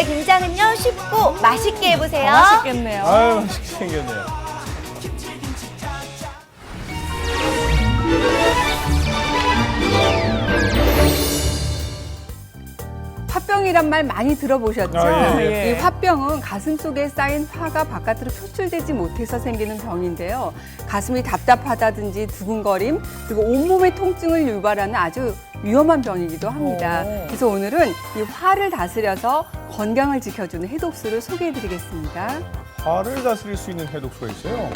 김장은요 쉽고 맛있게 해보세요. 맛있겠네요. 아유, 맛있게 생겼네요. 화병이란 말 많이 들어보셨죠? 아, 예. 이 화병은 가슴 속에 쌓인 화가 바깥으로 표출되지 못해서 생기는 병인데요. 가슴이 답답하다든지 두근거림, 그리고 온몸의 통증을 유발하는 아주 위험한 병이기도 합니다. 오. 그래서 오늘은 이 화를 다스려서 건강을 지켜주는 해독수를 소개해드리겠습니다. 화를 다스릴 수 있는 해독수가 있어요.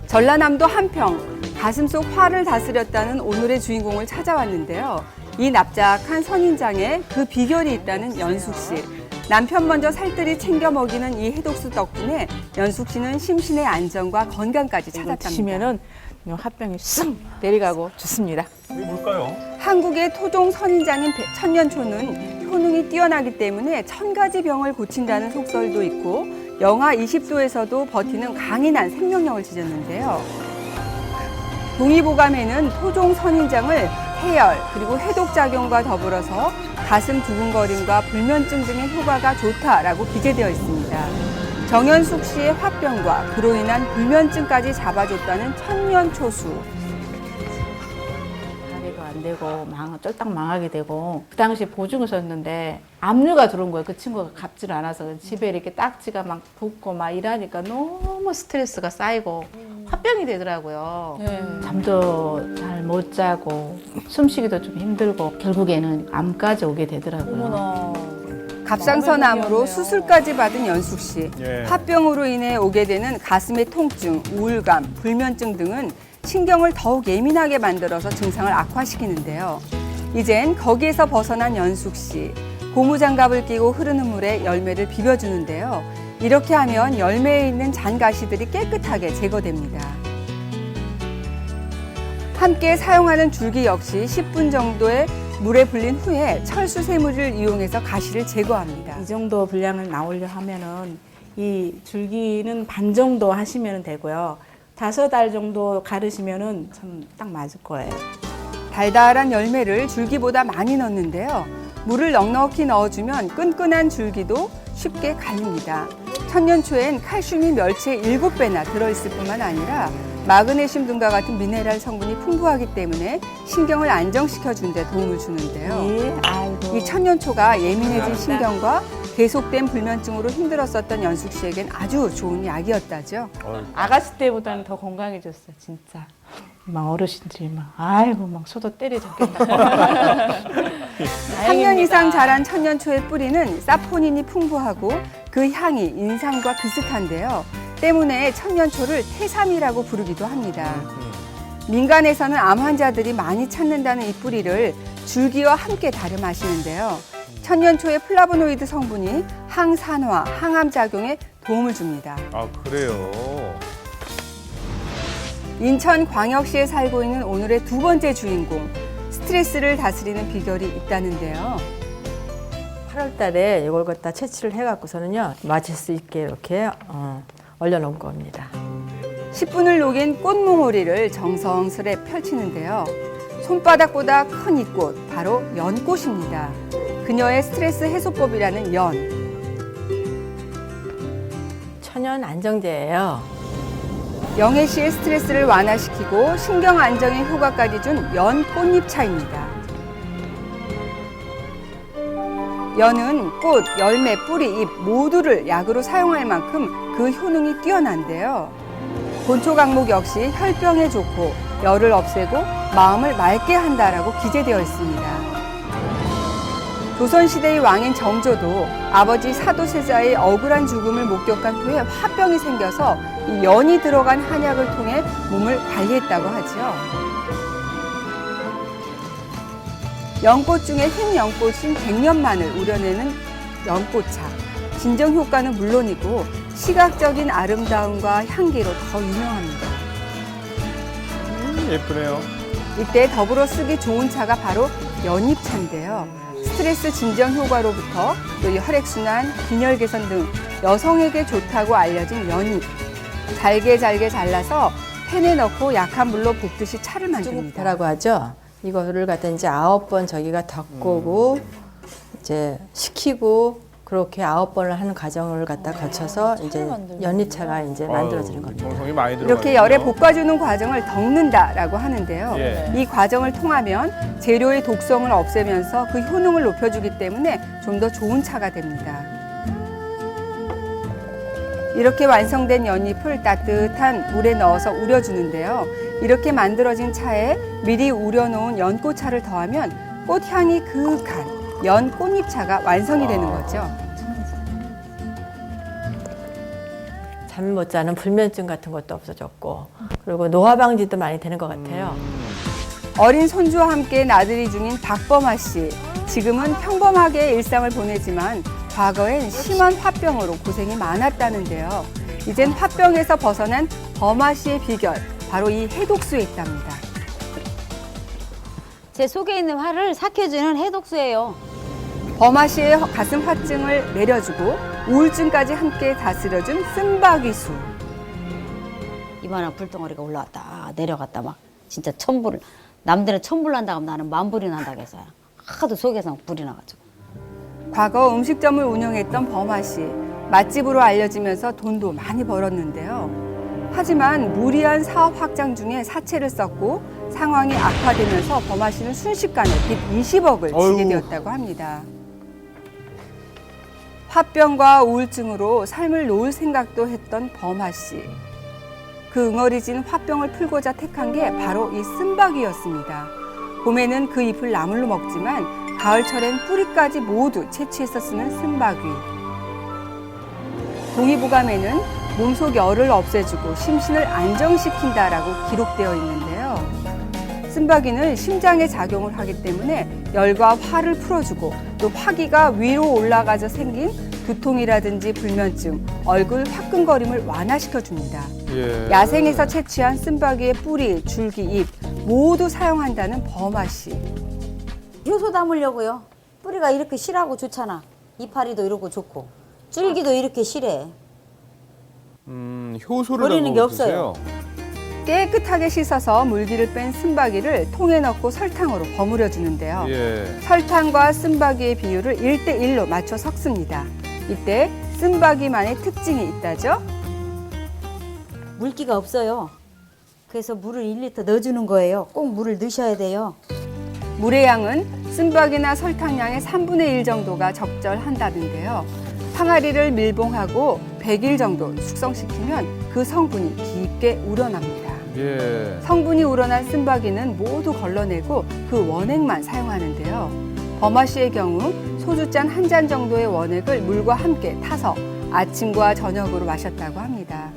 전라남도 한평, 가슴 속 화를 다스렸다는 오늘의 주인공을 찾아왔는데요. 이 납작한 선인장에 그 비결이 있다는 연숙 씨. 남편 먼저 살뜰히 챙겨 먹이는 이 해독수 덕분에 연숙 씨는 심신의 안정과 건강까지 이거 찾았답니다. 드시면은 화병이 쓱 내려가고 좋습니다. 이게 뭘까요? 한국의 토종 선인장인 천년초는 효능이 뛰어나기 때문에 1000가지 병을 고친다는 속설도 있고 영하 20도에서도 버티는 강인한 생명력을 지녔는데요. 동의보감에는 토종 선인장을 해열 그리고 해독 작용과 더불어서 가슴 두근거림과 불면증 등의 효과가 좋다라고 기재되어 있습니다. 정연숙 씨의 화병과 그로 인한 불면증까지 잡아줬다는 천년초수. 다리가 안 되고 쫄딱 망하게 되고 그 당시에 보증을 썼는데 압류가 들어온 거예요. 그 친구가 갚지를 않아서 집에 이렇게 딱지가 막 붓고 막 이러니까 너무 스트레스가 쌓이고 화병이 되더라고요. 잠도 잘 못 자고 숨쉬기도 좀 힘들고 결국에는 암까지 오게 되더라고요. 갑상선암으로 수술까지 받은 연숙 씨. 예. 화병으로 인해 오게 되는 가슴의 통증, 우울감, 불면증 등은 신경을 더욱 예민하게 만들어서 증상을 악화시키는데요. 이젠 거기에서 벗어난 연숙 씨. 고무장갑을 끼고 흐르는 물에 열매를 비벼주는데요. 이렇게 하면 열매에 있는 잔가시들이 깨끗하게 제거됩니다. 함께 사용하는 줄기 역시 10분 정도의 물에 불린 후에 철수 쇠물을 이용해서 가시를 제거합니다. 이 정도 분량을 나오려 하면은 이 줄기는 반 정도 하시면 되고요. 5알 정도 가르시면은 참 딱 맞을 거예요. 달달한 열매를 줄기보다 많이 넣는데요. 물을 넉넉히 넣어주면 끈끈한 줄기도 쉽게 갈립니다. 천년초엔 칼슘이 멸치의 7배나 들어있을 뿐만 아니라 마그네슘 등과 같은 미네랄 성분이 풍부하기 때문에 신경을 안정시켜주는 데 도움을 주는데요. 예, 아이고. 이 천년초가 예민해진 신경과 계속된 불면증으로 힘들었었던 연숙 씨에겐 아주 좋은 약이었다죠. 아가씨 때보다는 더 건강해졌어요, 진짜. 막 어르신들이 막 아이고 막 소도 때려잡겠다. 3년 이상 자란 천년초의 뿌리는 사포닌이 풍부하고 그 향이 인삼과 비슷한데요. 때문에 천년초를 태삼이라고 부르기도 합니다. 민간에서는 암 환자들이 많이 찾는다는 이 뿌리를 줄기와 함께 달여 마시는데요. 천년초의 플라보노이드 성분이 항산화, 항암 작용에 도움을 줍니다. 아, 그래요. 인천광역시에 살고 있는 오늘의 두 번째 주인공, 스트레스를 다스리는 비결이 있다는데요. 8월 달에 이걸 갖다 채취를 해갖고서는요, 마실 수 있게 이렇게 얼려놓은 겁니다. 10분을 녹인 꽃몽오리를 정성스레 펼치는데요. 손바닥보다 큰 이 꽃, 바로 연꽃입니다. 그녀의 스트레스 해소법이라는 연. 천연 안정제예요. 영애 씨의 스트레스를 완화시키고 신경 안정에 효과까지 준 연 꽃잎차입니다. 연은 꽃, 열매, 뿌리, 잎 모두를 약으로 사용할 만큼 그 효능이 뛰어난데요. 본초 강목 역시 혈병에 좋고 열을 없애고 마음을 맑게 한다라고 기재되어 있습니다. 조선시대의 왕인 정조도 아버지 사도세자의 억울한 죽음을 목격한 후에 화병이 생겨서 이 연이 들어간 한약을 통해 몸을 관리했다고 하죠. 연꽃 중에 흰 연꽃인 백년만을 우려내는 연꽃차. 진정 효과는 물론이고 시각적인 아름다움과 향기로 더 유명합니다. 예쁘네요. 이때 더불어 쓰기 좋은 차가 바로 연잎차인데요. 스트레스 진정 효과로부터 또 이 혈액순환, 빈혈 개선 등 여성에게 좋다고 알려진 연잎. 잘게 잘라서 팬에 넣고 약한 물로 볶듯이 차를 만듭니다. 라고 하죠. 이거를 갖다 이제 9번 저기가 덕고고 이제 식히고 그렇게 9번을 하는 과정을 갖다 거쳐서 이제 연잎차가 이제 만들어지는 겁니다. 정성이 많이 들어가. 이렇게 열에 볶아주는 과정을 덮는다라고 하는데요. 예. 이 과정을 통하면 재료의 독성을 없애면서 그 효능을 높여주기 때문에 좀 더 좋은 차가 됩니다. 이렇게 완성된 연잎을 따뜻한 물에 넣어서 우려주는데요. 이렇게 만들어진 차에 미리 우려놓은 연꽃차를 더하면 꽃향이 그윽한 연 꽃잎차가 완성이 되는 거죠. 잠 못 자는 불면증 같은 것도 없어졌고 그리고 노화 방지도 많이 되는 것 같아요. 어린 손주와 함께 나들이 중인 박범아 씨. 지금은 평범하게 일상을 보내지만 과거엔 심한 화병으로 고생이 많았다는데요. 이젠 화병에서 벗어난 범아 씨의 비결, 바로 이 해독수에 있답니다. 제 속에 있는 화를 삭혀주는 해독수예요. 범아 씨의 가슴 화증을 내려주고 우울증까지 함께 다스려준 쓴바귀수. 이만한 불덩어리가 올라왔다 내려갔다 막 진짜 천불. 남들은 천불 난다고 하면 나는 만불이 난다고 해서요. 하도 속에서 불이 나가지고. 과거 음식점을 운영했던 범아 씨. 맛집으로 알려지면서 돈도 많이 벌었는데요. 하지만 무리한 사업 확장 중에 사채를 썼고 상황이 악화되면서 범아 씨는 순식간에 빚 20억을 지게 어휴. 되었다고 합니다. 화병과 우울증으로 삶을 놓을 생각도 했던 범아 씨. 그 응어리진 화병을 풀고자 택한 게 바로 이 쓴바귀였습니다. 봄에는 그 잎을 나물로 먹지만 가을철엔 뿌리까지 모두 채취해서 쓰는 쓴바귀. 동의보감에는 몸속 열을 없애주고 심신을 안정시킨다라고 기록되어 있는데요. 쓴바귀는 심장에 작용을 하기 때문에 열과 화를 풀어주고 또 화기가 위로 올라가서 생긴 두통이라든지 불면증, 얼굴 화끈거림을 완화시켜줍니다. 예. 야생에서 채취한 쓴바귀의 뿌리, 줄기, 잎 모두 사용한다는 범아 씨. 효소 담으려고요. 뿌리가 이렇게 실하고 좋잖아. 이파리도 이러고 좋고. 줄기도 이렇게 실해. 효소를 버리는 게 담그고 없어요. 드세요. 깨끗하게 씻어서 물기를 뺀 쓴바귀를 통에 넣고 설탕으로 버무려 주는데요. 예. 설탕과 쓴바귀의 비율을 1대1로 맞춰 섞습니다. 이때 쓴바귀만의 특징이 있다죠. 물기가 없어요. 그래서 물을 1리터 넣어주는 거예요. 꼭 물을 넣으셔야 돼요. 물의 양은 쓴바귀나 설탕량의 3분의 1 정도가 적절한다는데요. 항아리를 밀봉하고 100일 정도 숙성시키면 그 성분이 깊게 우러납니다. 예. 성분이 우러난 쓴바귀는 모두 걸러내고 그 원액만 사용하는데요. 범아 씨의 경우 소주잔 1잔 정도의 원액을 물과 함께 타서 아침과 저녁으로 마셨다고 합니다.